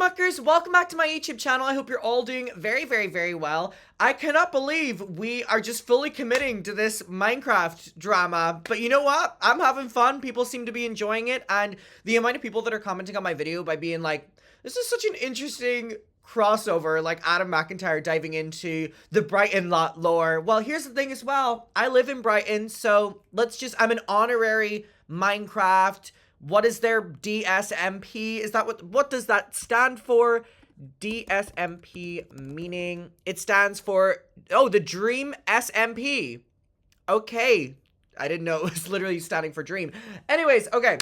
muckers, welcome back to my YouTube channel. I hope you're all doing very well. I cannot believe we are just fully committing to this Minecraft drama, but you know what? I'm having fun. People seem to be enjoying it, and the amount of people that are commenting on my video by being like, this is such an interesting crossover, like Adam McIntyre diving into the Brighton lot lore. Well, here's the thing as well. I live in Brighton, so I'm an honorary Minecraft. What is their DSMP? Is that what does that stand for? DSMP meaning it stands for, oh, the Dream SMP. Okay. I didn't know it was literally standing for Dream. Anyways, okay.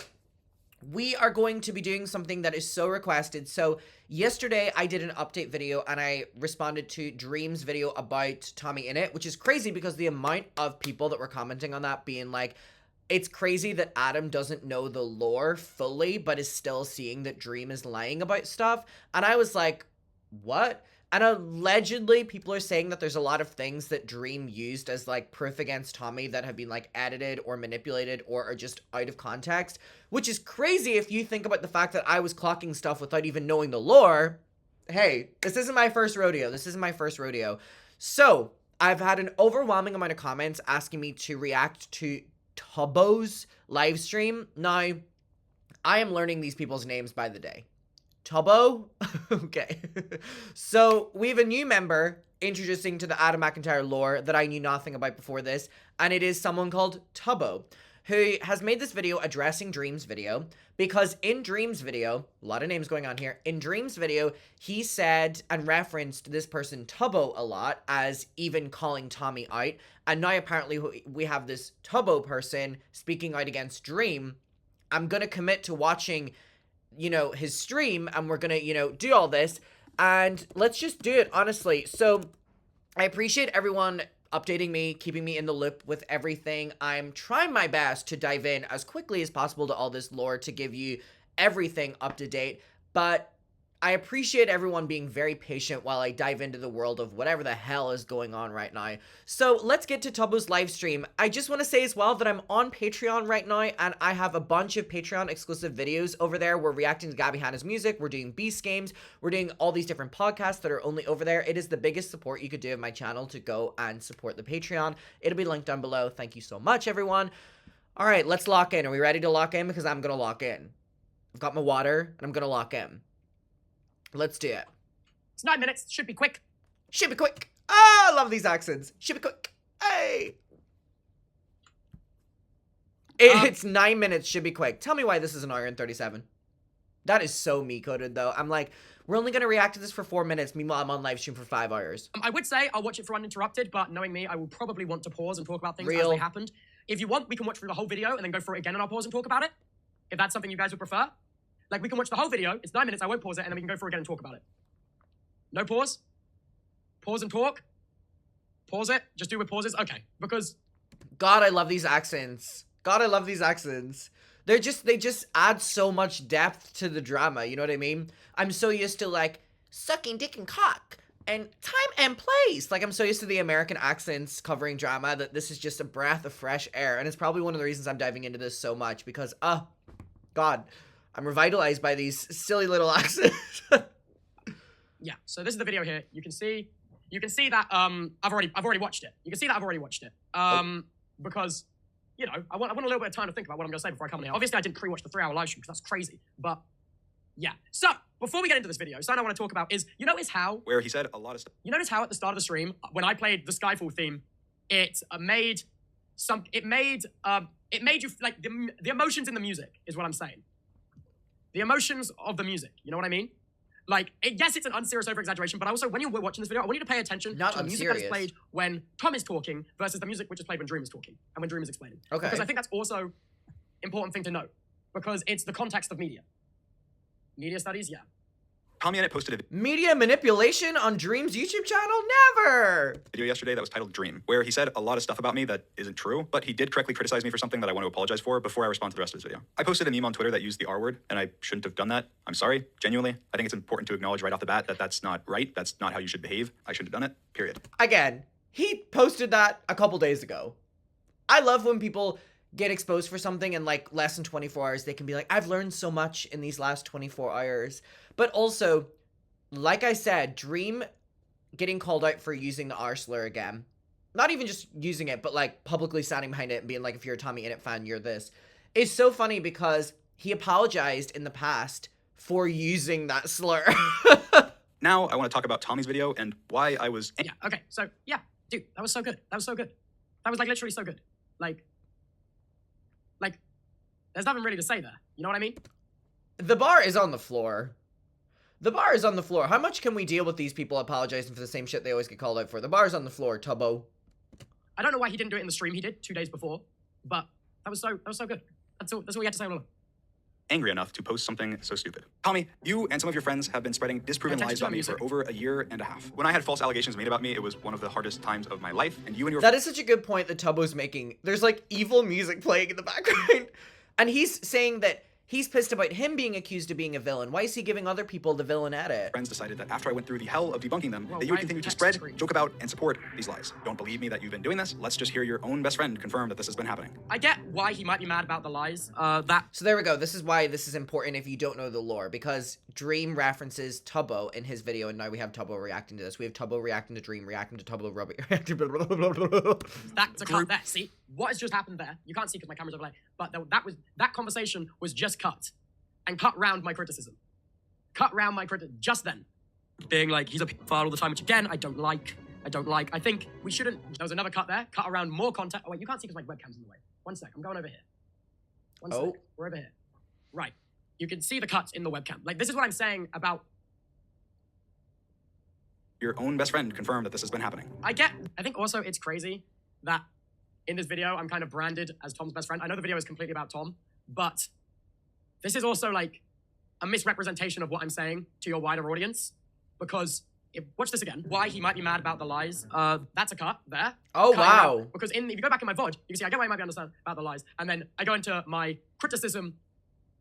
We are going to be doing something that is so requested. So yesterday I did an update video and I responded to Dream's video about tommyinnit, which is crazy because the amount of people that were commenting on that being like, it's crazy that Adam doesn't know the lore fully, but is still seeing that Dream is lying about stuff. And I was like, what? And allegedly, people are saying that there's a lot of things that Dream used as, like, proof against Tommy that have been, like, edited or manipulated or are just out of context. Which is crazy if you think about the fact that I was clocking stuff without even knowing the lore. Hey, this isn't my first rodeo. This isn't my first rodeo. So, I've had an overwhelming amount of comments asking me to react to Tubbo's live stream. Now, I am learning these people's names by the day. Tubbo? Okay. So, we have a new member introducing to the Adam McIntyre lore that I knew nothing about before this, and it is someone called Tubbo, who has made this video addressing Dream's video, because in Dream's video, a lot of names going on here, in Dream's video, he said and referenced this person Tubbo a lot as even calling Tommy out, and now apparently we have this Tubbo person speaking out against Dream. I'm gonna commit to watching, you know, his stream, and we're gonna, you know, do all this, and let's just do it, honestly. So, I appreciate everyone updating me, keeping me in the loop with everything. I'm trying my best to dive in as quickly as possible to all this lore to give you everything up to date, but I appreciate everyone being very patient while I dive into the world of whatever the hell is going on right now. So let's get to Tubbo's live stream. I just want to say as well that I'm on Patreon right now, and I have a bunch of Patreon exclusive videos over there. We're reacting to Gabby Hanna's music, we're doing Beast Games, we're doing all these different podcasts that are only over there. It is the biggest support you could do of my channel to go and support the Patreon. It'll be linked down below. Thank you so much, everyone. All right, let's lock in. Are we ready to lock in? Because I'm going to lock in. I've got my water, and I'm going to lock in. Let's do it. It's 9 minutes. Should be quick. Should be quick. Ah, I love these accents. Should be quick. Hey. It's 9 minutes. Should be quick. Tell me why this is an hour and 37. That is so me-coded, though. I'm like, we're only going to react to this for 4 minutes. Meanwhile, I'm on live stream for 5 hours. I would say I'll watch it for uninterrupted, but knowing me, I will probably want to pause and talk about things as they happened. If you want, we can watch through the whole video and then go through it again and I'll pause and talk about it. If that's something you guys would prefer. Like, we can watch the whole video. It's 9 minutes. I won't pause it, and then we can go through again and talk about it. No pause? Pause and talk? Pause it? Just do with pauses? Okay. Because... God, I love these accents. God, I love these accents. They just add so much depth to the drama, you know what I mean? I'm so used to, like, sucking dick and cock, and time and place. Like, I'm so used to the American accents covering drama that this is just a breath of fresh air, and it's probably one of the reasons I'm diving into this so much, because, God... I'm revitalized by these silly little accents. Yeah, so this is the video here. You can see that I've already watched it. You can see that I've already watched it. Because, you know, I want a little bit of time to think about what I'm gonna say before I come in here. Obviously I didn't pre-watch the 3-hour live stream because that's crazy. But yeah. So before we get into this video, something I want to talk about is, you notice how where he said a lot of stuff. You notice how at the start of the stream, when I played the Skyfall theme, it made you like the emotions in the music is what I'm saying. The emotions of the music, you know what I mean? Like, yes, it's an unserious over-exaggeration, but also, when you're watching this video, I want you to pay attention to the music that is played when Tom is talking versus the music which is played when Dream is talking and when Dream is explaining. Okay. Because I think that's also an important thing to note, because it's the context of media. Media studies, yeah. tommyinnit posted a Media manipulation on Dream's YouTube channel? Never! video yesterday that was titled Dream, where he said a lot of stuff about me that isn't true, but he did correctly criticize me for something that I want to apologize for before I respond to the rest of his video. I posted a meme on Twitter that used the R word, and I shouldn't have done that. I'm sorry, genuinely. I think it's important to acknowledge right off the bat that that's not right. That's not how you should behave. I shouldn't have done it, period. Again, he posted that a couple days ago. I love when people get exposed for something in like less than 24 hours, they can be like, I've learned so much in these last 24 hours. But also, like I said, Dream getting called out for using the R slur again. Not even just using it, but like publicly standing behind it and being like, if you're a tommyinnit fan, you're this. It's so funny because he apologized in the past for using that slur. Now I want to talk about Tommy's video and why I was... Yeah, okay, so, yeah, dude, that was so good. That was so good. That was, like, literally so good. Like, there's nothing really to say there. You know what I mean? The bar is on the floor. The bar is on the floor. How much can we deal with these people apologizing for the same shit they always get called out for? The bar's on the floor, Tubbo. I don't know why he didn't do it in the stream he did 2 days before, but that was so good. That's all we had to say all along. Angry enough to post something so stupid. Tommy, you and some of your friends have been spreading disproven lies about me for over a year and a half. When I had false allegations made about me, it was one of the hardest times of my life, and you and your... That is such a good point that Tubbo's making. There's like evil music playing in the background. And he's saying that he's pissed about him being accused of being a villain. Why is he giving other people the villain at it? Friends decided that after I went through the hell of debunking them, that you would continue to spread, joke about, and support these lies. Don't believe me that you've been doing this? Let's just hear your own best friend confirm that this has been happening. I get why he might be mad about the lies. So there we go. This is why this is important if you don't know the lore, because Dream references Tubbo in his video, and now we have Tubbo reacting to this. We have Tubbo reacting to Dream, reacting to Tubbo, That's a cut there. See, what has just happened there? You can't see because my camera's overlay, but that conversation was just cut. And cut round my criticism. Cut round my criticism just then. Being like, he's a pedophile all the time, which again, I don't like. I think we shouldn't. There was another cut there. Cut around more content. Oh, wait, you can't see because my webcam's in the way. One sec, I'm going over here. One sec, we're over here. Right. You can see the cuts in the webcam. Like, this is what I'm saying about... Your own best friend confirmed that this has been happening. I think also it's crazy that in this video, I'm kind of branded as Tom's best friend. I know the video is completely about Tom, but... this is also like a misrepresentation of what I'm saying to your wider audience, because watch this again. Why he might be mad about the lies. That's a cut there. Oh, wow. Because if you go back in my VOD, you can see I get why he might be understand about the lies, and then I go into my criticism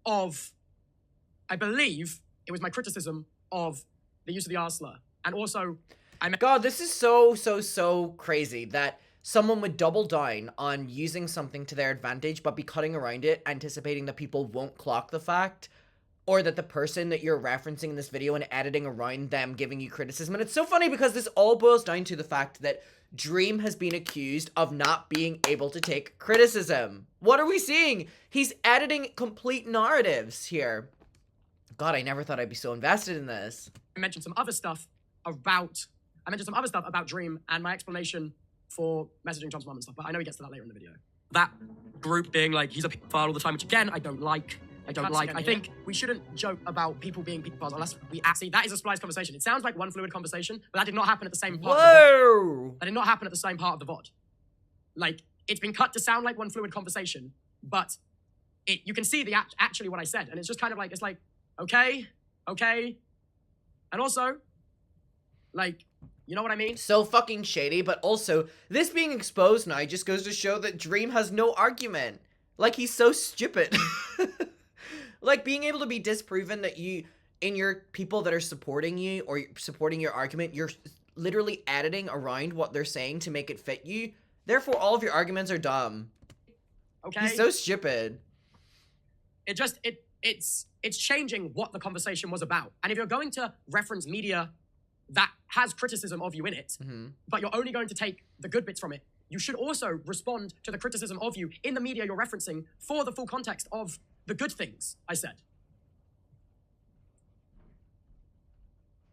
of, I believe it was my criticism of the use of the R slur, and also God, this is so crazy that someone would double down on using something to their advantage, but be cutting around it, anticipating that people won't clock the fact, or that the person that you're referencing in this video and editing around them giving you criticism. And it's so funny because this all boils down to the fact that Dream has been accused of not being able to take criticism. What are we seeing? He's editing complete narratives here. God, I never thought I'd be so invested in this. I mentioned some other stuff about Dream and my explanation for messaging Tom's mom and stuff, but I know he gets to that later in the video. That group being like, he's a pedophile all the time, which again, I don't like. I think we shouldn't joke about people being pedophiles unless we see that is a spliced conversation. It sounds like one fluid conversation, but that did not happen at the same part of the VOD. That did not happen at the same part of the VOD. Like, it's been cut to sound like one fluid conversation, but you can see actually what I said, and it's just kind of like, it's like, okay. And also, like, you know what I mean? So fucking shady, but also, this being exposed now just goes to show that Dream has no argument. Like, he's so stupid. Like, being able to be disproven that you, in your people that are supporting you, or supporting your argument, you're literally editing around what they're saying to make it fit you. Therefore, all of your arguments are dumb. Okay? He's so stupid. It's changing what the conversation was about. And if you're going to reference media that has criticism of you in it, but you're only going to take the good bits from it, you should also respond to the criticism of you in the media you're referencing for the full context of the good things I said.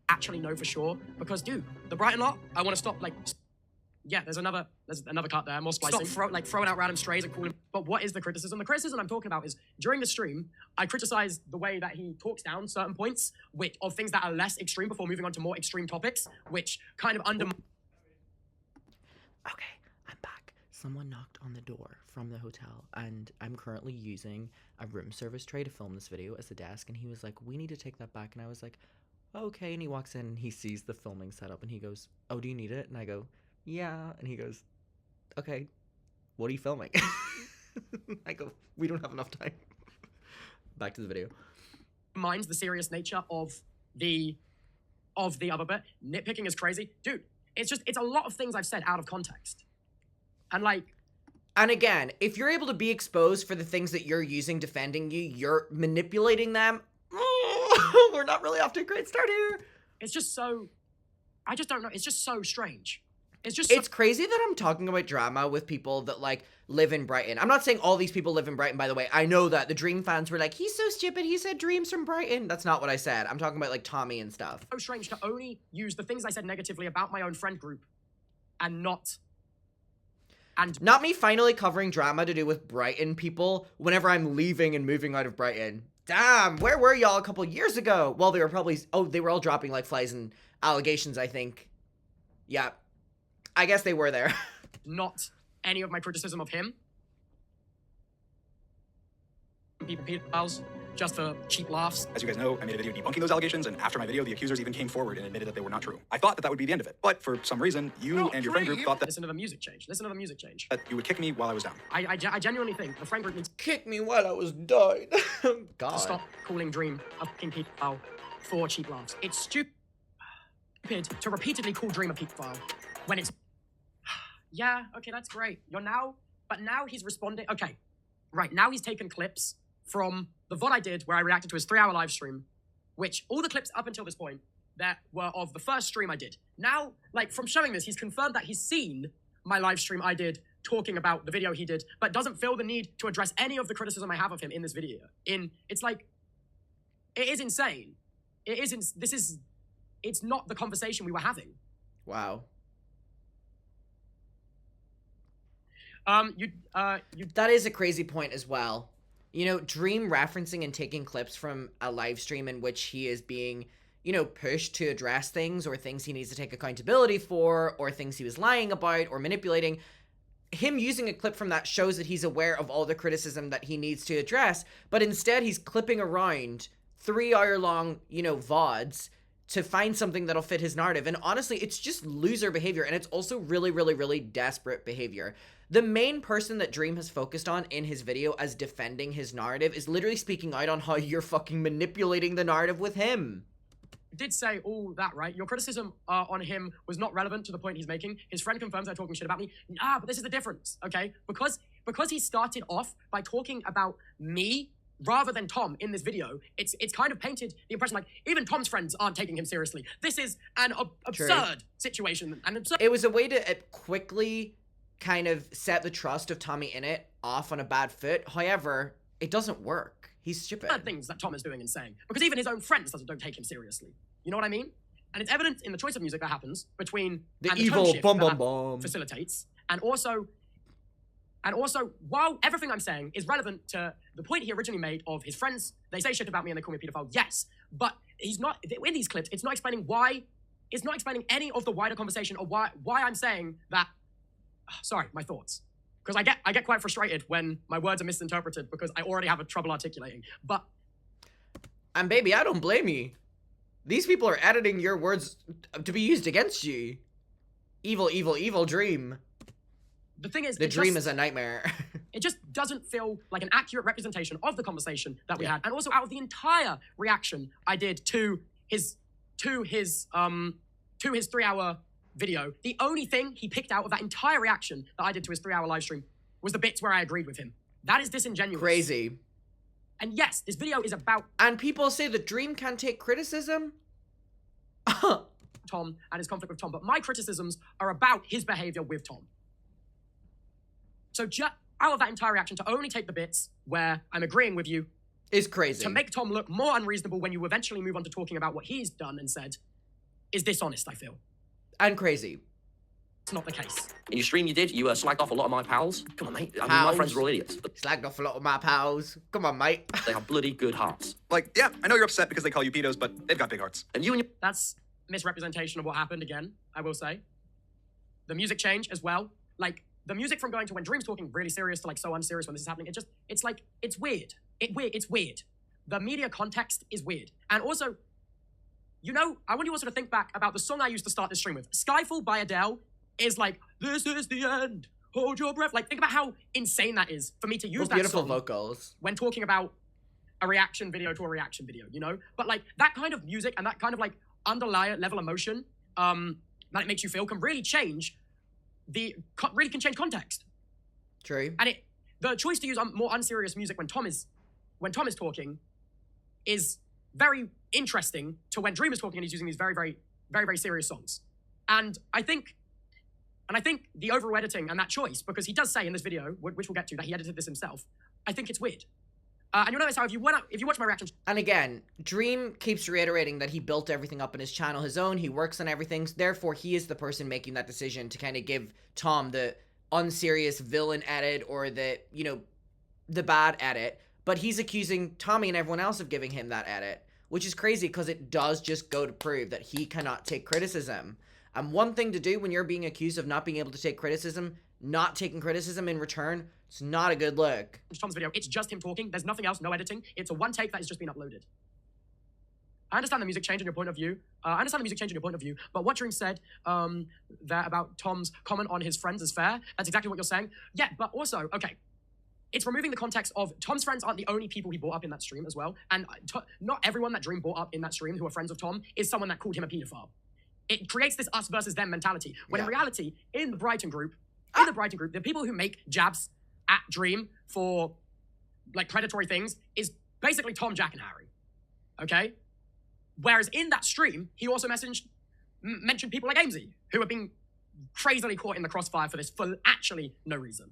Actually know for sure, because dude, the Brighton lot, I want to stop, like, yeah, there's another cut there, more splicing. Stop throwing out random strays and calling. But what is the criticism? The criticism I'm talking about is during the stream, I criticized the way that he talks down certain points of things that are less extreme before moving on to more extreme topics, which kind of Okay, I'm back. Someone knocked on the door from the hotel, and I'm currently using a room service tray to film this video as a desk, and he was like, we need to take that back, and I was like, okay, and he walks in, and he sees the filming setup, and he goes, oh, do you need it? And I go, yeah, and he goes, okay, what are you filming? I go, we don't have enough time. Back to the video. Minds the serious nature of the other bit. Nitpicking is crazy. Dude, it's a lot of things I've said out of context. And like, And again, if you're able to be exposed for the things that you're using defending you, you're manipulating them. We're not really off to a great start here. It's just so, I just don't know. It's just so strange. It's crazy that I'm talking about drama with people that, like, live in Brighton. I'm not saying all these people live in Brighton, by the way. I know that the Dream fans were like, he's so stupid, he said Dream's from Brighton. That's not what I said. I'm talking about, like, Tommy and stuff. So strange to only use the things I said negatively about my own friend group and not me finally covering drama to do with Brighton people whenever I'm leaving and moving out of Brighton. Damn, where were y'all a couple years ago? Well, they were probably, they were all dropping like flies and allegations, I think. Yeah. I guess they were there. Not any of my criticism of him. People pedophiles just for cheap laughs. As you guys know, I made a video debunking those allegations, and after my video, the accusers even came forward and admitted that they were not true. I thought that that would be the end of it, but for some reason, you and your friend group thought that— Listen to the music change. Listen to the music change. That you would kick me while I was down. I genuinely think the friend group needs Kick me while I was dying. God. to stop calling Dream a fucking pedophile for cheap laughs. It's stupid to repeatedly call Dream a pedophile when it's... Yeah, okay, that's great. But now he's responding. Okay, right, now he's taken clips from the VOD I did where I reacted to his 3-hour live stream, which all the clips up until this point that were of the first stream I did. Now, like, from showing this, he's confirmed that he's seen my live stream I did talking about the video he did, but doesn't feel the need to address any of the criticism I have of him in this video. It's like, it is insane. It's not the conversation we were having. Wow. That is a crazy point as well. You know, Dream referencing and taking clips from a live stream in which he is being, you know, pushed to address things or things he needs to take accountability for or things he was lying about or manipulating. Him using a clip from that shows that he's aware of all the criticism that he needs to address, but instead he's clipping around 3-hour-long, you know, VODs to find something that'll fit his narrative. And honestly, it's just loser behavior, and it's also really, really, really desperate behavior. The main person that Dream has focused on in his video as defending his narrative is literally speaking out on how you're fucking manipulating the narrative with him. Did say all that, right? Your criticism on him was not relevant to the point he's making. His friend confirms they're talking shit about me. Nah, but this is the difference, okay? Because he started off by talking about me rather than Tom in this video, it's kind of painted the impression like even Tom's friends aren't taking him seriously. This is an absurd situation. It was a way to quickly kind of set the trust of tommyinnit off on a bad foot. However, it doesn't work. He's stupid. Things that Tom is doing and saying. Because even his own friends don't take him seriously. You know what I mean? And it's evident in the choice of music that happens between the evil bum bum bum facilitates. And also, while everything I'm saying is relevant to the point he originally made of his friends, they say shit about me and they call me a pedophile, yes. But he's not, in these clips, it's not explaining why, it's not explaining any of the wider conversation or why I'm saying that, sorry, my thoughts. Because I get quite frustrated when my words are misinterpreted because I already have a trouble articulating. But... And baby, I don't blame you. These people are editing your words to be used against you. Evil, evil, evil Dream. The thing is... The dream is a nightmare. It just doesn't feel like an accurate representation of the conversation that we had. And also out of the entire reaction I did to his 3-hour video, the only thing he picked out of that entire reaction that I did to his 3-hour live stream was the bits where I agreed with him. That is disingenuous. Crazy. And yes, this video is about... And people say the Dream can't take criticism? Tom and his conflict with Tom, but my criticisms are about his behavior with Tom. So out of that entire reaction, to only take the bits where I'm agreeing with you is crazy. To make Tom look more unreasonable when you eventually move on to talking about what he's done and said is dishonest, I feel. And crazy. It's not the case. In your stream you did, you slagged off a lot of my pals. Come on, mate. I mean, my friends are all idiots. Slagged off a lot of my pals. Come on, mate. They have bloody good hearts. Like, yeah, I know you're upset because they call you pedos, but they've got big hearts. And you and your... That's misrepresentation of what happened again, I will say. The music change as well. Like, the music from going to when Dream's talking really serious to like so unserious when this is happening, it's like, it's weird. It's weird. The media context is weird. And also, you know, I want you also to think back about the song I used to start this stream with. Skyfall by Adele is like, this is the end, hold your breath. Like, think about how insane that is for me to use that beautiful song vocals when talking about a reaction video to a reaction video, you know? But like, that kind of music and that kind of like underlying level emotion that it makes you feel can really change really can change context. True. And the choice to use more unserious music when Tom is talking is very interesting to when Dream is talking and he's using these very, very, very, very serious songs. And I think the over-editing and that choice, because he does say in this video, which we'll get to, that he edited this himself, I think it's weird. And you'll notice how if you watch my reaction... And again, Dream keeps reiterating that he built everything up in his channel his own, he works on everything, therefore he is the person making that decision to kind of give Tom the unserious villain edit or the, you know, the bad edit, but he's accusing Tommy and everyone else of giving him that edit, which is crazy because it does just go to prove that he cannot take criticism. And one thing to do when you're being accused of not being able to take criticism, not taking criticism in return, it's not a good look. Tom's video, it's just him talking. There's nothing else, no editing. It's a one take that has just been uploaded. I understand the music change in your point of view. But what Dream said there about Tom's comment on his friends is fair. That's exactly what you're saying. Yeah, but also, okay, it's removing the context of Tom's friends aren't the only people he brought up in that stream as well. And not everyone that Dream brought up in that stream who are friends of Tom is someone that called him a pedophile. It creates this us versus them mentality. When in reality, in the Brighton group, the people who make jabs at Dream for like predatory things is basically Tom, Jack, and Harry. Okay? Whereas in that stream, he also mentioned people like Amesy, who are being crazily caught in the crossfire for this for actually no reason.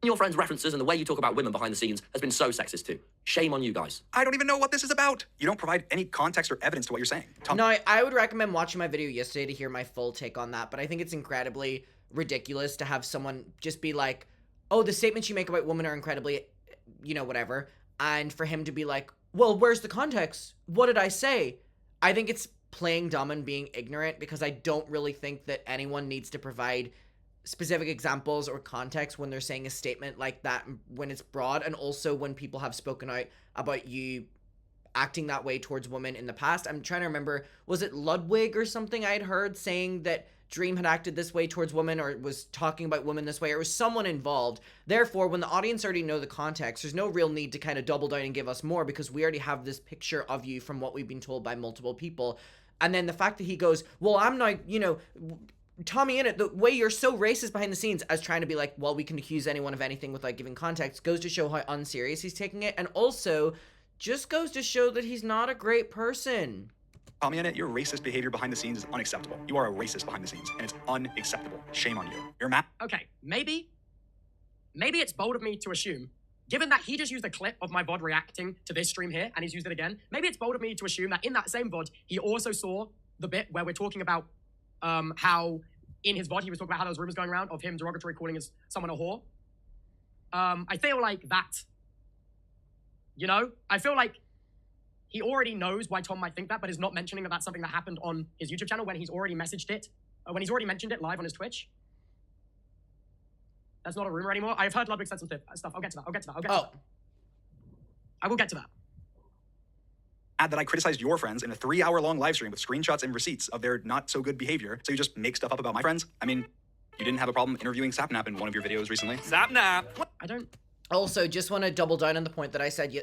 Your friends' references and the way you talk about women behind the scenes has been so sexist too. Shame on you guys. I don't even know what this is about. You don't provide any context or evidence to what you're saying. Tom. No, I would recommend watching my video yesterday to hear my full take on that, but I think it's incredibly ridiculous to have someone just be like, oh, the statements you make about women are incredibly, you know, whatever, and for him to be like, well, where's the context? What did I say? I think it's playing dumb and being ignorant because I don't really think that anyone needs to provide specific examples or context when they're saying a statement like that when it's broad, and also when people have spoken out about you acting that way towards women in the past. I'm trying to remember, was it Ludwig or something I had heard saying that Dream had acted this way towards women or was talking about women this way, or it was someone involved. Therefore, when the audience already know the context, there's no real need to kind of double down and give us more because we already have this picture of you from what we've been told by multiple people. And then the fact that he goes, well, I'm not, you know, tommyinnit, the way you're so racist behind the scenes, as trying to be like, well, we can accuse anyone of anything without giving context, goes to show how unserious he's taking it, and also just goes to show that he's not a great person. Tommyinnit, your racist behavior behind the scenes is unacceptable. You are a racist behind the scenes, and it's unacceptable. Shame on you. You're mad. Okay, maybe it's bold of me to assume, given that he just used a clip of my VOD reacting to this stream here, and he's used it again, maybe it's bold of me to assume that in that same VOD, he also saw the bit where we're talking about how in his VOD he was talking about how there was rumors going around of him derogatory calling someone a whore. I feel like that, you know, I feel like he already knows why Tom might think that, but is not mentioning that that's something that happened on his YouTube channel when he's already messaged it, when he's already mentioned it live on his Twitch. That's not a rumor anymore. I've heard Ludwig said some stuff. I'll get to that. I will get to that. That I criticized your friends in a 3-hour-long live stream with screenshots and receipts of their not so good behavior, so you just make stuff up about my friends? I mean, you didn't have a problem interviewing Sapnap in one of your videos recently. Sapnap! I don't... Also, just want to double down on the point that I said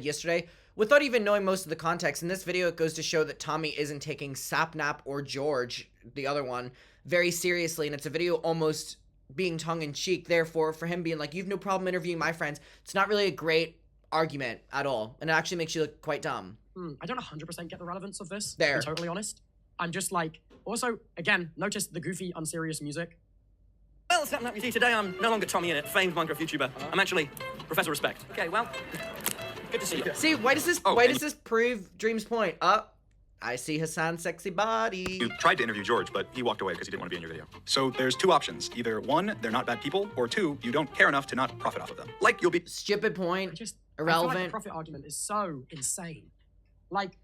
yesterday. Without even knowing most of the context, in this video it goes to show that Tommy isn't taking Sapnap or George, the other one, very seriously, and it's a video almost being tongue-in-cheek. Therefore, for him being like, you've no problem interviewing my friends, it's not really a great argument at all, and it actually makes you look quite dumb. I don't 100% get the relevance of this, there. To be totally honest. I'm just like, also, again, notice the goofy, unserious music. Well, Sapnap, you see, today I'm no longer Tommyinnit, famed Minecraft YouTuber. I'm actually Professor Respect. Okay, well, good to see you. See, why does this prove Dream's point? I see Hassan's sexy body. You tried to interview George, but he walked away because he didn't want to be in your video. So there's two options. Either one, they're not bad people, or two, you don't care enough to not profit off of them. Like, you'll be... Stupid point. I feel like the profit argument is so insane. Like,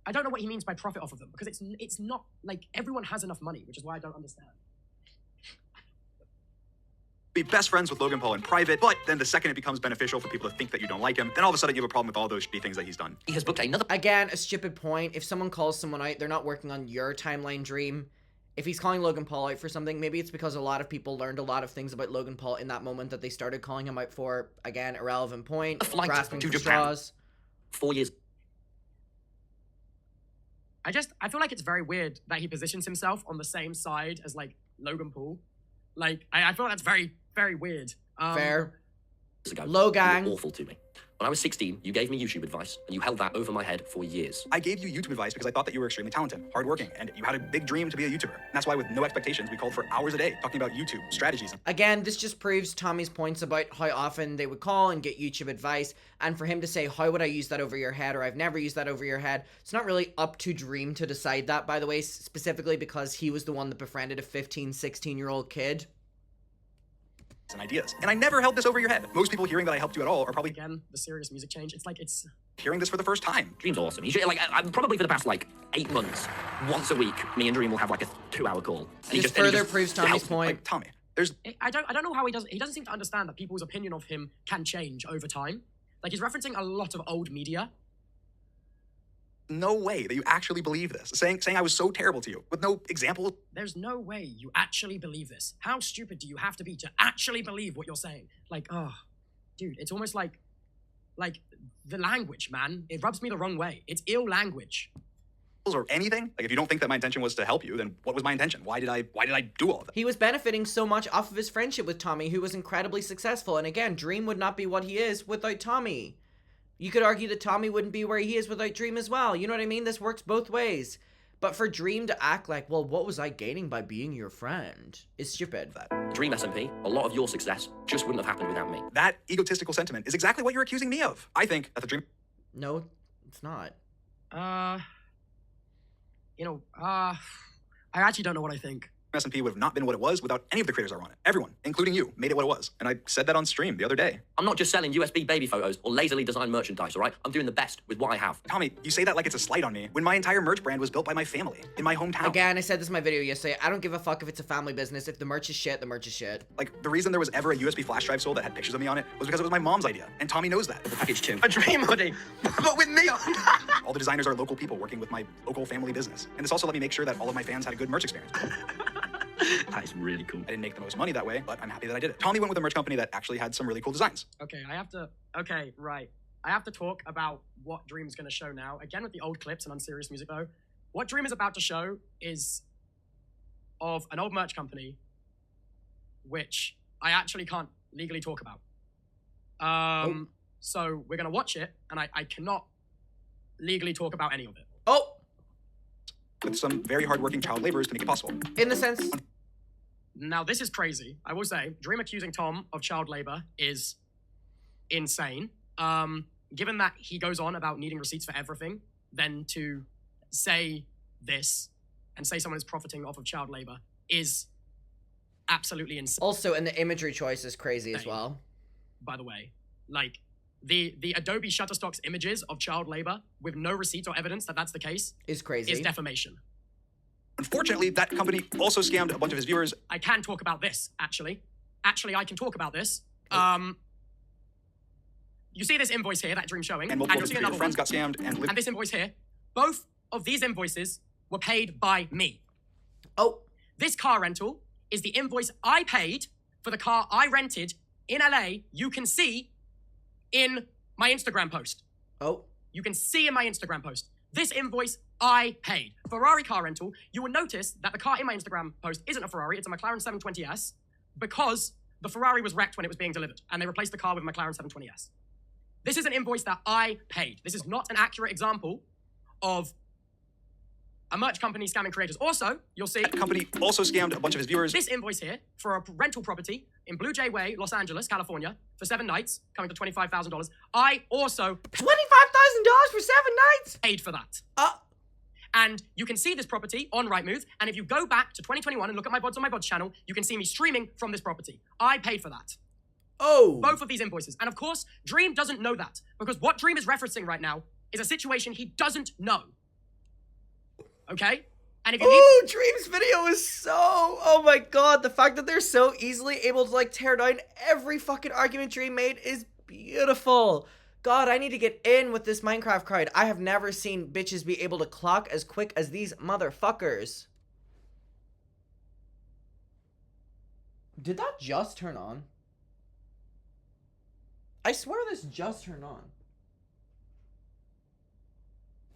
I don't know what he means by profit off of them, because it's not, like, everyone has enough money, which is why I don't understand. Be best friends with Logan Paul in private, but then the second it becomes beneficial for people to think that you don't like him, then all of a sudden you have a problem with all those shitty things that he's done. He has booked another... Again, a stupid point. If someone calls someone out, they're not working on your timeline, Dream. If he's calling Logan Paul out for something, maybe it's because a lot of people learned a lot of things about Logan Paul in that moment that they started calling him out for. Again, irrelevant point. Grasping for straws. 4 years. I feel like it's very weird that he positions himself on the same side as, like, Logan Paul. Like, I feel that's very, very weird. Fair. Ago, Low gang. You were awful to me. When I was 16, you gave me YouTube advice, and you held that over my head for years. I gave you YouTube advice because I thought that you were extremely talented, hardworking, and you had a big dream to be a YouTuber. And that's why with no expectations, we called for hours a day talking about YouTube, strategies. Again, this just proves Tommy's points about how often they would call and get YouTube advice, and for him to say, how would I use that over your head, or I've never used that over your head, it's not really up to Dream to decide that, by the way, specifically because he was the one that befriended a 15, 16-year-old kid. And ideas. And I never held this over your head. Most people hearing that I helped you at all are probably Again, the serious music change. It's like, it's... hearing this for the first time. Dream's awesome. He should, like, probably for the past, 8 months, once a week, me and Dream will have, a 2-hour call. And Just further proves Tommy's point. Like, Tommy, there's... I don't know how he doesn't seem to understand that people's opinion of him can change over time. Like, he's referencing a lot of old media. no way that you actually believe this. Saying I was so terrible to you with no example. There's no way you actually believe this. How stupid do you have to be to actually believe what you're saying? Like, oh, dude, it's almost like the language, man. It rubs me the wrong way. It's ill language. Or anything. Like, if you don't think that my intention was to help you, then what was my intention? Why did I do all of that? He was benefiting so much off of his friendship with Tommy, who was incredibly successful. And again, Dream would not be what he is without Tommy. You could argue that Tommy wouldn't be where he is without Dream as well. You know what I mean? This works both ways. But for Dream to act like, well, what was I gaining by being your friend, is stupid. Dream SMP, a lot of your success just wouldn't have happened without me. That egotistical sentiment is exactly what you're accusing me of. I think that the Dream... No, it's not. I actually don't know what I think. SMP would have not been what it was without any of the creators that were on it. Everyone, including you, made it what it was. And I said that on stream the other day. I'm not just selling USB baby photos or lazily designed merchandise, all right? I'm doing the best with what I have. Tommy, you say that like it's a slight on me, when my entire merch brand was built by my family, in my hometown. Again, I said this in my video yesterday, I don't give a fuck if it's a family business. If the merch is shit, the merch is shit. Like, the reason there was ever a USB flash drive sold that had pictures of me on it was because it was my mom's idea, and Tommy knows that. The package too. A dream hoodie, but with me on. All the designers are local people working with my local family business. And this also let me make sure that all of my fans had a good merch experience. That is really cool. I didn't make the most money that way, but I'm happy that I did it. Tommy went with a merch company that actually had some really cool designs. Okay, I have to talk about what Dream's gonna show now. Again, with the old clips and unserious music though. What Dream is about to show is of an old merch company, which I actually can't legally talk about. So we're gonna watch it, and I cannot legally talk about any of it. Oh! With some very hardworking child laborers to make it possible. In the sense... Now, this is crazy. I will say, Dream accusing Tom of child labor is insane. Given that he goes on about needing receipts for everything, then to say this and say someone is profiting off of child labor is absolutely insane. Also, and the imagery choice is crazy as well. By the way, like, the Adobe Shutterstock's images of child labor with no receipts or evidence that that's the case is crazy. Is defamation. Unfortunately, that company also scammed a bunch of his viewers. I can talk about this, actually. Actually, I can talk about this. You see this invoice here that Dream's showing, And multiple you'll of see his another friends one. got scammed and This invoice here. Both of these invoices were paid by me. Oh. This car rental is the invoice I paid for the car I rented in LA. You can see in my Instagram post. Oh. You can see in my Instagram post. This invoice I paid. Ferrari car rental. You will notice that the car in my Instagram post isn't a Ferrari, it's a McLaren 720S, because the Ferrari was wrecked when it was being delivered, and they replaced the car with a McLaren 720S. This is an invoice that I paid. This is not an accurate example of a merch company scamming creators. Also, you'll see... That company also scammed a bunch of his viewers. This invoice here for a rental property in Blue Jay Way, Los Angeles, California, for 7 nights, coming to $25,000. I also... $25,000 for 7 nights? Paid for that. And you can see this property on Rightmove, and if you go back to 2021 and look at my VODs on my VODs channel, you can see me streaming from this property. I paid for that. Oh. Both of these invoices. And of course, Dream doesn't know that, because what Dream is referencing right now is a situation he doesn't know. Okay? And if you need... Dream's video is so... Oh my god, the fact that they're so easily able to, like, tear down every fucking argument Dream made is beautiful. God, I need to get in with this Minecraft crowd. I have never seen bitches be able to clock as quick as these motherfuckers. Did that just turn on? I swear this just turned on.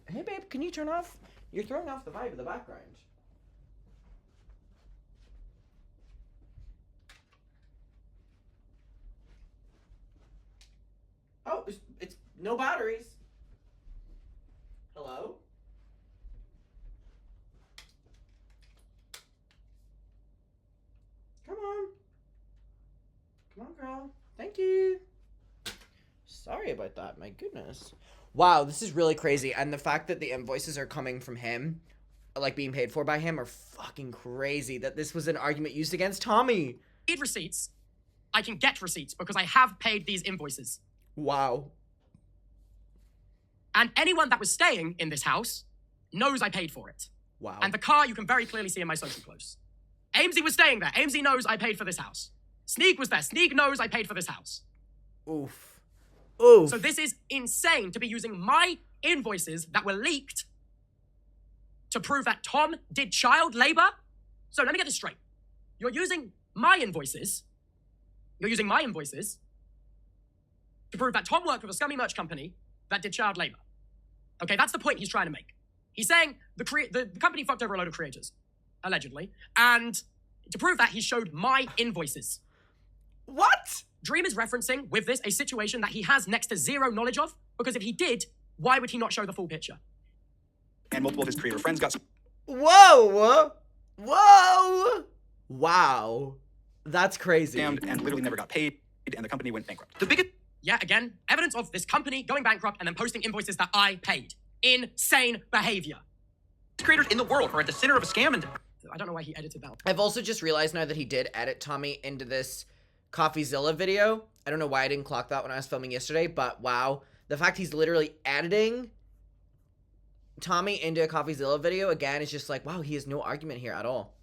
Hey babe, can you turn off? You're throwing off the vibe of the background. No batteries. Hello? Come on. Come on, girl. Thank you. Sorry about that. My goodness. Wow, this is really crazy. And the fact that the invoices are coming from him, like being paid for by him, are fucking crazy. That this was an argument used against Tommy. Need receipts. I can get receipts because I have paid these invoices. Wow. And anyone that was staying in this house knows I paid for it. Wow. And the car you can very clearly see in my social close. Amesy was staying there. Amesy knows I paid for this house. Sneak was there. Sneak knows I paid for this house. Oof. Oof. So this is insane to be using my invoices that were leaked to prove that Tom did child labor. So let me get this straight. You're using my invoices. You're using my invoices to prove that Tom worked with a scummy merch company that did child labor. Okay, that's the point he's trying to make. He's saying the company fucked over a load of creators, allegedly, and to prove that, he showed my invoices. What? Dream is referencing with this a situation that he has next to zero knowledge of, because if he did, why would he not show the full picture? And multiple of his creator friends got... Whoa! Whoa! Wow. That's crazy. scammed and literally never got paid, and the company went bankrupt. The biggest Yeah, again, evidence of this company going bankrupt and then posting invoices that I paid. Insane behavior. creators in the world are at the center of a scam, and I don't know why he edited that. I've also just realized now that he did edit Tommy into this CoffeeZilla video. I don't know why I didn't clock that when I was filming yesterday, but wow. The fact he's literally editing Tommy into a CoffeeZilla video, again, is just like, wow, he has no argument here at all.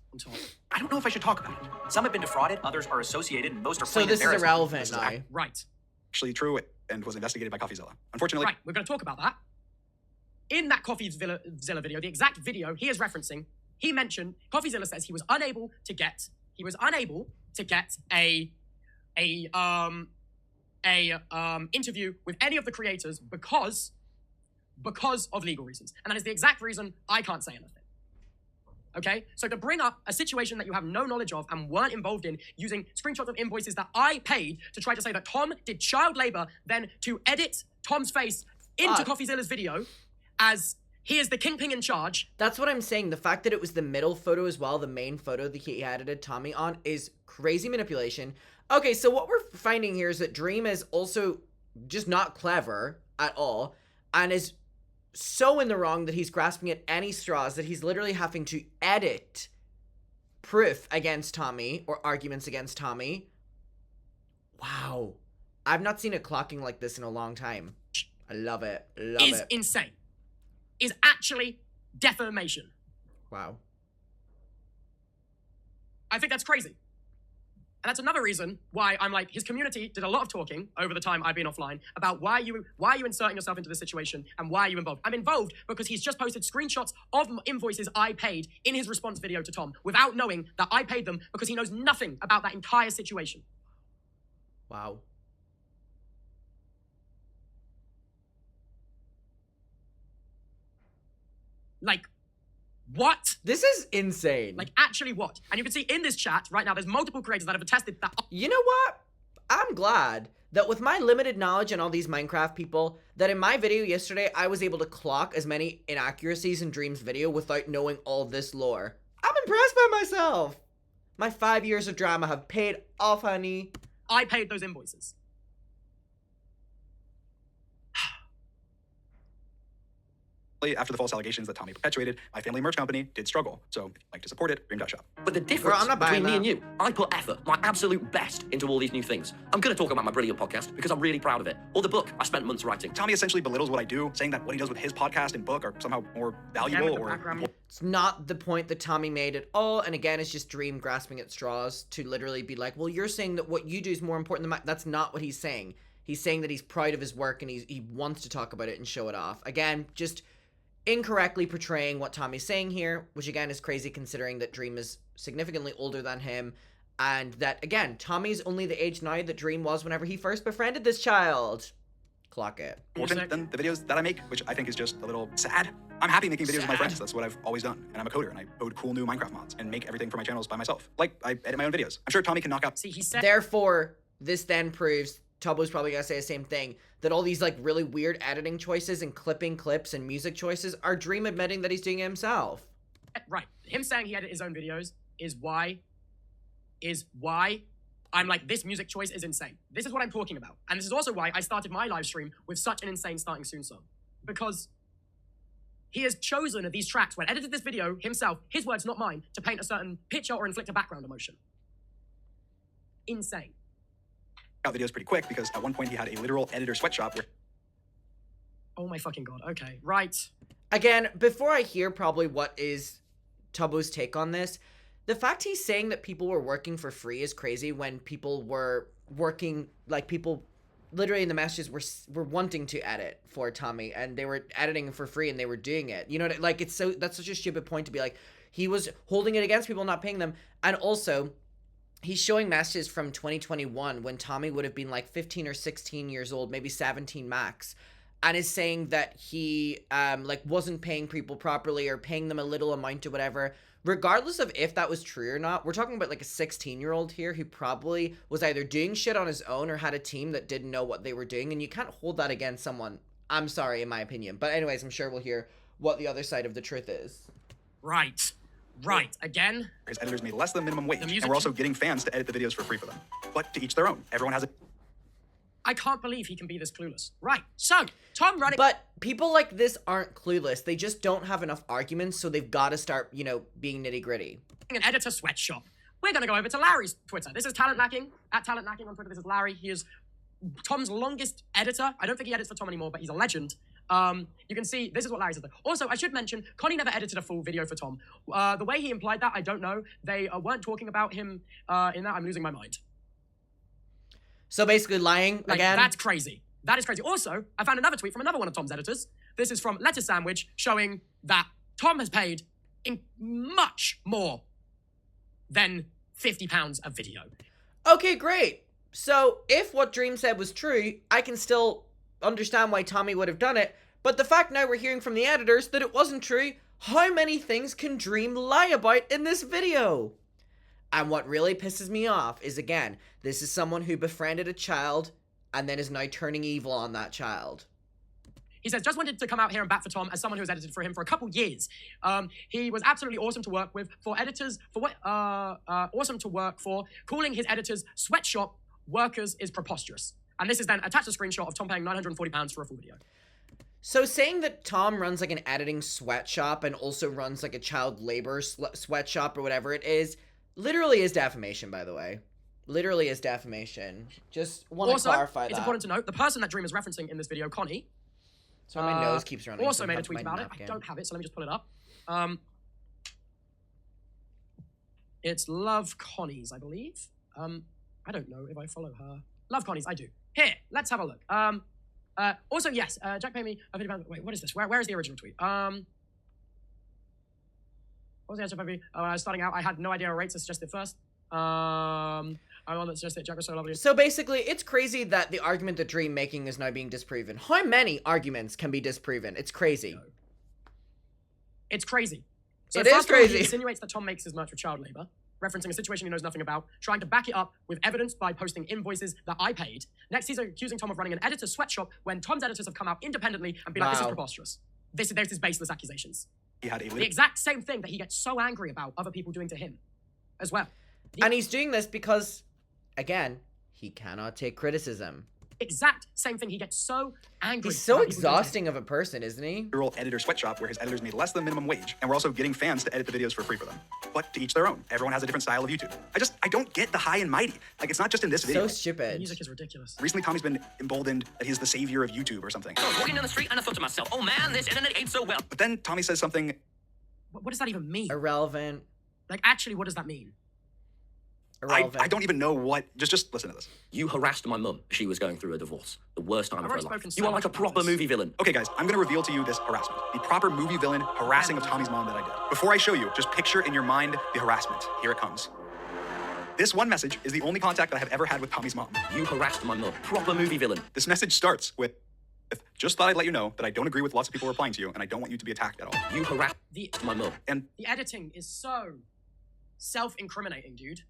I don't know if I should talk about it. Some have been defrauded, others are associated, and most are So plain this is embarrassment. irrelevant This is now. Right. Actually true and was investigated by CoffeeZilla. Unfortunately, Right, we're going to talk about that. In that CoffeeZilla video, the exact video he is referencing, he mentioned, CoffeeZilla says he was unable to get a interview with any of the creators because of legal reasons. And that is the exact reason I can't say anything. Okay? So to bring up a situation that you have no knowledge of and weren't involved in, using screenshots of invoices that I paid to try to say that Tom did child labor, then to edit Tom's face into CoffeeZilla's video as he is the kingpin in charge. That's what I'm saying. The fact that it was the middle photo as well, the main photo that he edited Tommy on, is crazy manipulation. Okay, so what we're finding here is that Dream is also just not clever at all, and is so in the wrong that he's grasping at any straws that he's literally having to edit proof against Tommy, or arguments against Tommy. Wow. I've not seen it clocking like this in a long time. I love it. Love is it. insane. Is actually defamation. Wow. I think that's crazy. And that's another reason why I'm like, his community did a lot of talking over the time I've been offline about why are you inserting yourself into this situation and why are you involved? I'm involved because he's just posted screenshots of invoices I paid in his response video to Tom without knowing that I paid them, because he knows nothing about that entire situation. Wow. Like, what? This is insane. Like, actually what? And you can see in this chat right now, there's multiple creators that have attested that. You know what? I'm glad that with my limited knowledge and all these Minecraft people, that in my video yesterday, I was able to clock as many inaccuracies in Dream's video without knowing all this lore. I'm impressed by myself. My 5 years of drama have paid off, honey. I paid those invoices. after the false allegations that Tommy perpetuated, my family merch company did struggle. So if you'd like to support it, Dream.shop. But the difference I'm not buying between me that. and you, I put effort, my absolute best, into all these new things. I'm going to talk about my brilliant podcast because I'm really proud of it. Or the book I spent months writing. Tommy essentially belittles what I do, saying that what he does with his podcast and book are somehow more valuable or important. It's not the point that Tommy made at all, and again, it's just Dream grasping at straws to literally be like, well, you're saying that what you do is more important than mine. That's not what he's saying. He's saying that he's proud of his work and he wants to talk about it and show it off. Again, just incorrectly portraying what Tommy's saying here, which again is crazy considering that Dream is significantly older than him, and that, again, Tommy's only the age now that Dream was whenever he first befriended this child. Clock it. Important than the videos that I make, which I think is just a little sad. I'm happy making videos with my friends. That's what I've always done. And I'm a coder, and I code cool new Minecraft mods and make everything for my channels by myself. Like, I edit my own videos. I'm sure Tommy can knock out. See, he said. Therefore, this then proves Tubbo's probably gonna say the same thing, that all these, like, really weird editing choices and clipping clips and music choices are Dream admitting that he's doing it himself. Right. Him saying he edited his own videos is why I'm like, this music choice is insane. This is what I'm talking about. And this is also why I started my live stream with such an insane starting soon song. Because he has chosen these tracks, when edited this video himself, his words, not mine, to paint a certain picture or inflict a background emotion. Insane. Videos pretty quick because at one point he had a literal editor sweatshop where... Oh my fucking god. Okay, right. Again, before I hear probably what is Tubbo's take on this, the fact he's saying that people were working for free is crazy when people were working, like, people literally in the messages were wanting to edit for Tommy, and they were editing for free and they were doing it. You know, like, that's such a stupid point to be like, he was holding it against people not paying them. And also, he's showing messages from 2021 when Tommy would have been like 15 or 16 years old, maybe 17 max, and is saying that he like wasn't paying people properly or paying them a little amount or whatever. Regardless of if that was true or not, we're talking about like a 16-year-old here who probably was either doing shit on his own or had a team that didn't know what they were doing, and you can't hold that against someone. I'm sorry, in my opinion. But anyways, I'm sure we'll hear what the other side of the truth is. Right. Again? His editors made less than minimum wage, and we're also getting fans to edit the videos for free for them. But to each their own. Everyone has a... I can't believe he can be this clueless. Right, so, Tom running... But people like this aren't clueless. They just don't have enough arguments, so they've got to start, you know, being nitty-gritty. An editor sweatshop. We're going to go over to Larry's Twitter. This is Talent Knacking, at Talent Knacking on Twitter. This is Larry. He is Tom's longest editor. I don't think he edits for Tom anymore, but he's a legend. You can see, this is what Larry said. Also, I should mention, Connie never edited a full video for Tom. The way he implied that, I don't know. They weren't talking about him in that. I'm losing my mind. So basically lying again? That's crazy. That is crazy. Also, I found another tweet from another one of Tom's editors. This is from Lettuce Sandwich, showing that Tom has paid in much more than £50 a video. Okay, great. So if what Dream said was true, I can still understand why Tommy would have done it. But the fact now we're hearing from the editors that it wasn't true, how many things can Dream lie about in this video? And what really pisses me off is, again, this is someone who befriended a child and then is now turning evil on that child. He says, just wanted to come out here and bat for Tom as someone who has edited for him for a couple years. He was absolutely awesome to work with. For editors, awesome to work for. Calling his editors sweatshop workers is preposterous. And this is then attached a screenshot of Tom paying £940 for a full video. So saying that Tom runs like an editing sweatshop and also runs like a child labor sweatshop or whatever it is, literally is defamation, by the way. Literally is defamation. Just want to clarify that. It's important to note, the person that Dream is referencing in this video, Connie... So my nose keeps running. Also made a tweet about it. I don't have it, so let me just pull it up. It's Love Connie's, I believe. I don't know if I follow her. Love Connie's, I do. Here, let's have a look. Also, yes, Jack paid me a £50. Wait, what is this? Where is the original tweet? What was the answer? Starting out, I had no idea a rate, so suggested it first. I'm on that suggested Jack was so lovely. So basically, it's crazy that the argument that Dream making is now being disproven. How many arguments can be disproven? It's crazy. It's crazy. So it is crazy. He insinuates that Tom makes his merch with child labor, referencing a situation he knows nothing about, trying to back it up with evidence by posting invoices that I paid. Next, he's accusing Tom of running an editor's sweatshop when Tom's editors have come out independently and be like, this is preposterous. This is baseless accusations. He had the exact same thing that he gets so angry about other people doing to him as well. And he's doing this because, again, he cannot take criticism. Exact same thing. He gets so angry. He's so exhausting of a person, isn't he? Literal editor sweatshop where his editors made less than minimum wage, and we're also getting fans to edit the videos for free for them. But to each their own. Everyone has a different style of YouTube. I don't get the high and mighty. Like, it's not just in this video. So stupid. The music is ridiculous. Recently, Tommy's been emboldened that he's the savior of YouTube or something. I was walking down the street and I thought to myself, oh man, this internet ain't so well. But then Tommy says something... What does that even mean? Irrelevant. Like, actually, what does that mean? I don't even know what... Just listen to this. You harassed my mum. She was going through a divorce. The worst time of her life. So you are like a proper movie villain. Okay, guys, I'm going to reveal to you this harassment. The proper movie villain harassing of Tommy's mom that I did. Before I show you, just picture in your mind the harassment. Here it comes. This one message is the only contact that I have ever had with Tommy's mom. You harassed my mum. Proper movie villain. This message starts with, just thought I'd let you know that I don't agree with lots of people replying to you, and I don't want you to be attacked at all. You harassed my mum. And the editing is so self-incriminating, dude.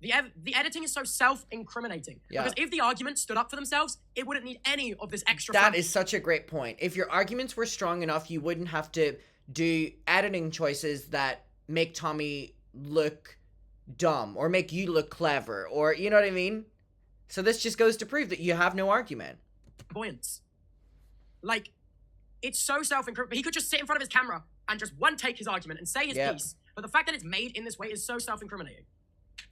The editing is so self-incriminating. Yeah. Because if the arguments stood up for themselves, it wouldn't need any of this extra That is such a great point. If your arguments were strong enough, you wouldn't have to do editing choices that make Tommy look dumb or make you look clever, or you know what I mean? So this just goes to prove that you have no argument. Buoyance. Like, it's so self-incriminating. He could just sit in front of his camera and just one take his argument and say his piece. But the fact that it's made in this way is so self-incriminating.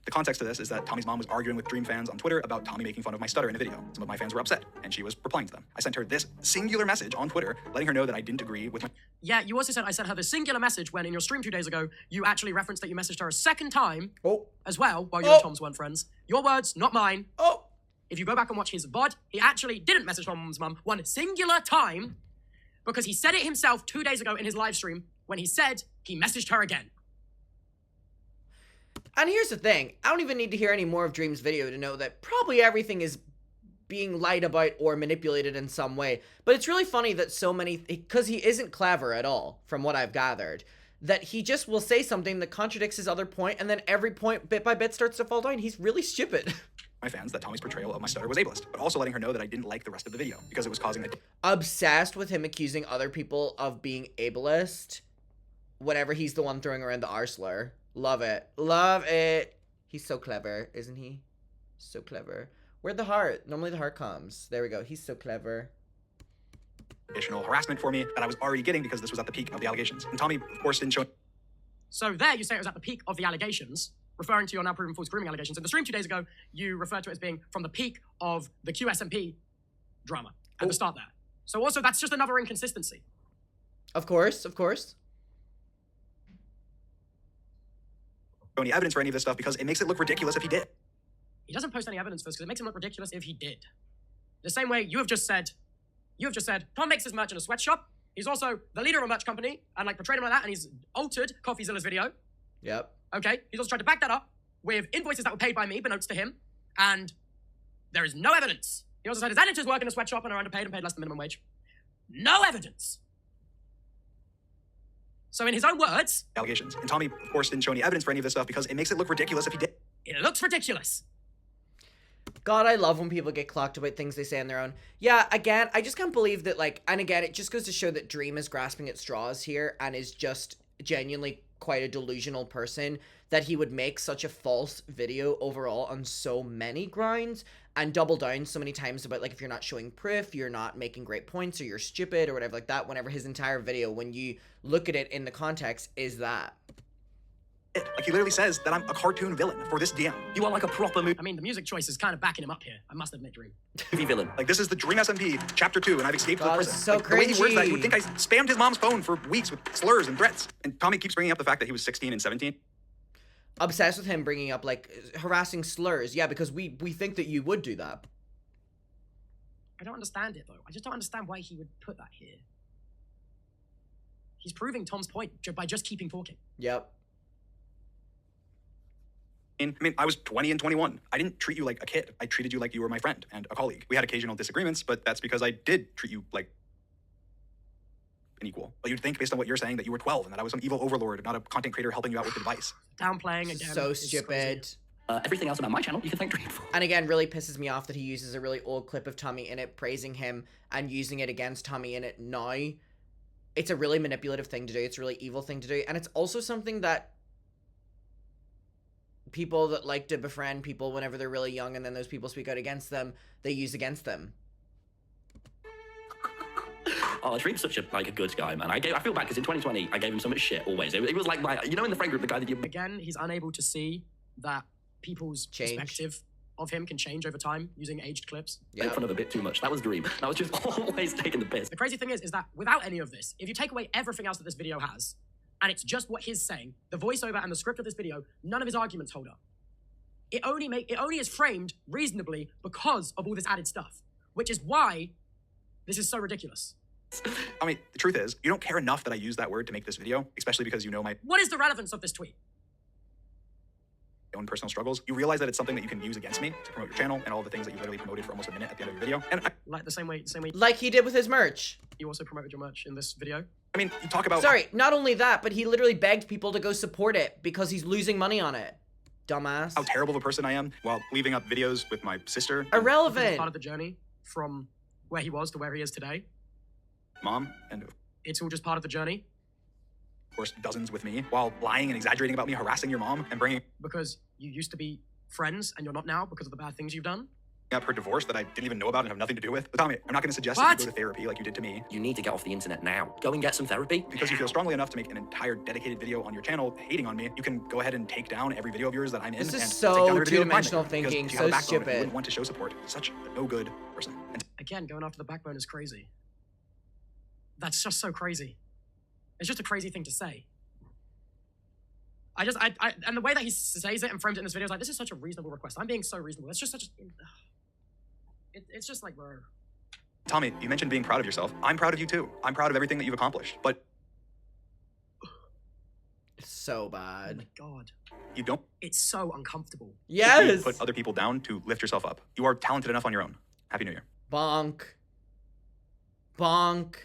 The context of this is that Tommy's mom was arguing with Dream fans on Twitter about Tommy making fun of my stutter in a video. Some of my fans were upset, and she was replying to them. I sent her this singular message on Twitter, letting her know that I didn't agree with my... Yeah, you also said I sent her the singular message when in your stream 2 days ago, you actually referenced that you messaged her a second time as well, while you and Tom's weren't friends. Your words, not mine. If you go back and watch his VOD, he actually didn't message Tom's mum one singular time because he said it himself 2 days ago in his live stream when he said he messaged her again. And here's the thing, I don't even need to hear any more of Dream's video to know that probably everything is being lied about or manipulated in some way. But it's really funny that so many, because he isn't clever at all, from what I've gathered, that he just will say something that contradicts his other point, and then every point, bit by bit, starts to fall down. He's really stupid. My fans that Tommy's portrayal of my stutter was ableist, but also letting her know that I didn't like the rest of the video because it was causing the... Obsessed with him accusing other people of being ableist whenever he's the one throwing around the R slur. Love it. Love it. He's so clever, isn't he? So clever. Where'd the heart? Normally the heart comes. There we go. He's so clever. Additional harassment for me that I was already getting because this was at the peak of the allegations. And Tommy, of course, didn't show... So there you say it was at the peak of the allegations, referring to your now proven false grooming allegations. In the stream 2 days ago, you referred to it as being from the peak of the QSMP drama at the start there. So also, that's just another inconsistency. Of course, of course. Any evidence for any of this stuff because it makes it look ridiculous if he did. He doesn't post any evidence for this because it makes him look ridiculous if he did. The same way you have just said, Tom makes his merch in a sweatshop. He's also the leader of a merch company and like portrayed him like that, and he's altered CoffeeZilla's video. Yep. Okay, he's also tried to back that up with invoices that were paid by me, beknownst to him, and there is no evidence. He also said his editors work in a sweatshop and are underpaid and paid less than minimum wage. No evidence. So in his own words... Allegations. And Tommy, of course, didn't show any evidence for any of this stuff because it makes it look ridiculous if he did. It looks ridiculous. God, I love when people get clocked about things they say on their own. Yeah, again, I just can't believe that, like, and again, it just goes to show that Dream is grasping at straws here and is just genuinely quite a delusional person, that he would make such a false video overall on so many grounds and double down so many times about, like, if you're not showing proof, you're not making great points, or you're stupid, or whatever like that, whenever his entire video, when you look at it in the context, is that. Like, he literally says that I'm a cartoon villain for this DM. You are like a proper movie I mean, the music choice is kind of backing him up here. I must admit, Dream. villain. Like, this is the Dream SMP, Chapter 2, and I've escaped the God, prison. so like, the way he words that, you would cringy. think I spammed his mom's phone for weeks with slurs and threats. And Tommy keeps bringing up the fact that he was 16 and 17. Obsessed with him bringing up, like, harassing slurs. Yeah, because we think that you would do that. I don't understand it, though. I just don't understand why he would put that here. He's proving Tom's point by just keeping talking. Yep. I mean, I was 20 and 21. I didn't treat you like a kid. I treated you like you were my friend and a colleague. We had occasional disagreements, but that's because I did treat you like an equal. But you'd think, based on what you're saying, that you were 12 and that I was some evil overlord, not a content creator helping you out with advice. Downplaying again. So is stupid. crazy. Everything else about my channel, you can thank Dream for. And again, really pisses me off that he uses a really old clip of tommyinnit praising him and using it against tommyinnit now. It's a really manipulative thing to do. It's a really evil thing to do. And it's also something that people that like to befriend people whenever they're really young and then those people speak out against them, they use against them. Oh, Dream's such a good guy, man. I feel bad because in 2020 I gave him so much shit always. It was like in the friend group, the guy that you Again, he's unable to see that people's Change. perspective of him can change over time using aged clips. made fun of a bit too much. That was Dream. That was just always taking the piss. The crazy thing is that without any of this, if you take away everything else that this video has, and it's just what he's saying, the voiceover and the script of this video, none of his arguments hold up. It only is framed reasonably because of all this added stuff, which is why this is so ridiculous. I mean, the truth is, you don't care enough that I use that word to make this video, especially because you know my What is the relevance of this tweet? own personal struggles. You realize that it's something that you can use against me to promote your channel and all the things that you literally promoted for almost a minute at the end of your video. And Like the same way Like he did with his merch. you also promoted your merch in this video. I mean, you talk about... Sorry, not only that, but he literally begged people to go support it because he's losing money on it. dumbass. how terrible of a person I am while leaving up videos with my sister, Irrelevant. It's part of the journey from where he was to where he is today. mom, and It's all just part of the journey of course dozens with me, while lying and exaggerating about me, harassing your mom, and bringing because you used to be friends and you're not now because of the bad things you've done. up her divorce that I didn't even know about and have nothing to do with. But Tommy, I'm not going to suggest that What? you go to therapy like you did to me. You need to get off the internet now. Go and get some therapy. Because you feel strongly enough to make an entire dedicated video on your channel hating on me, you can go ahead and take down every video of yours that I'm in. This is and so take down every video of mine two-dimensional that you're in. thinking, Because if you so have a backbone, stupid. You wouldn't want to show support. Such a no good person. And Again, going after the backbone is crazy. That's just so crazy. It's just a crazy thing to say. And the way that he says it and frames it in this video is like, this is such a reasonable request. I'm being so reasonable. It's just such a... It's just like, bro. Tommy, you mentioned being proud of yourself. I'm proud of you too. I'm proud of everything that you've accomplished. But It's so Oh bad. my God. you don't It's so uncomfortable. Yes. put other people down to lift yourself up. You are talented enough on your own. Happy New Year. Bonk. Bonk.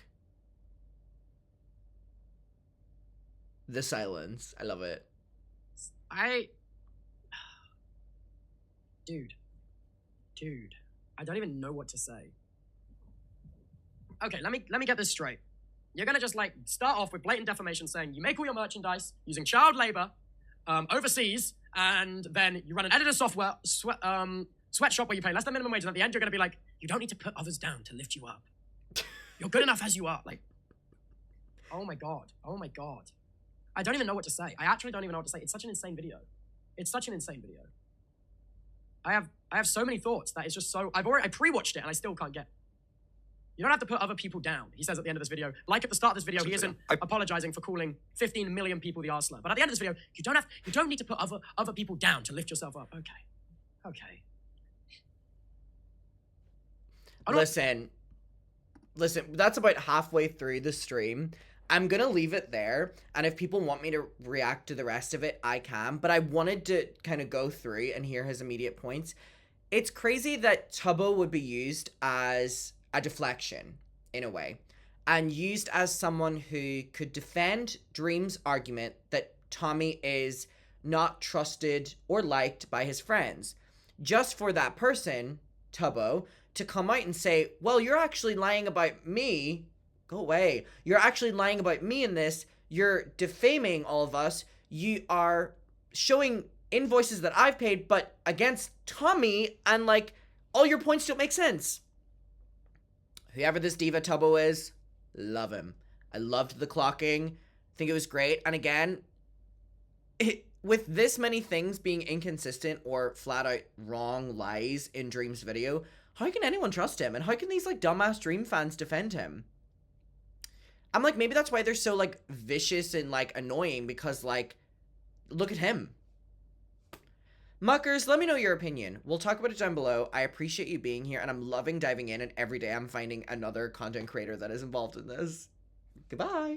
The silence. I love it. Dude, I don't even know what to say. Okay, let me get this straight. You're gonna just like start off with blatant defamation saying you make all your merchandise using child labor overseas, and then you run an editor software sweatshop where you pay less than minimum wage, and at the end you're gonna be like, you don't need to put others down to lift you up. You're good enough as you are. Like, oh my god. I don't even know what to say. I actually don't even know what to say. It's such an insane video. I have so many thoughts that it's just so... I pre-watched it and I still can't get... You don't have to put other people down, he says at the end of this video. Like at the start of this video, he isn't apologizing for calling 15 million people the arse slur. But at the end of this video, you don't need to put other people down to lift yourself up. Okay. Listen, that's about halfway through the stream. I'm gonna leave it there, and if people want me to react to the rest of it, I can, but I wanted to kind of go through and hear his immediate points. It's crazy that Tubbo would be used as a deflection, in a way, and used as someone who could defend Dream's argument that Tommy is not trusted or liked by his friends, just for that person, Tubbo, to come out and say, well, you're actually lying about me. Go away. You're actually lying about me in this. You're defaming all of us. You are showing invoices that I've paid, but against Tommy, and like, all your points don't make sense. Whoever this diva Tubbo is, love him. I loved the clocking. Think it was great. And again, with this many things being inconsistent or flat out wrong lies in Dream's video, how can anyone trust him? And how can these like dumbass Dream fans defend him? I'm like, maybe that's why they're so, like, vicious and, like, annoying, because, like, look at him. Muckers, let me know your opinion. We'll talk about it down below. I appreciate you being here, and I'm loving diving in, and every day I'm finding another content creator that is involved in this. Goodbye.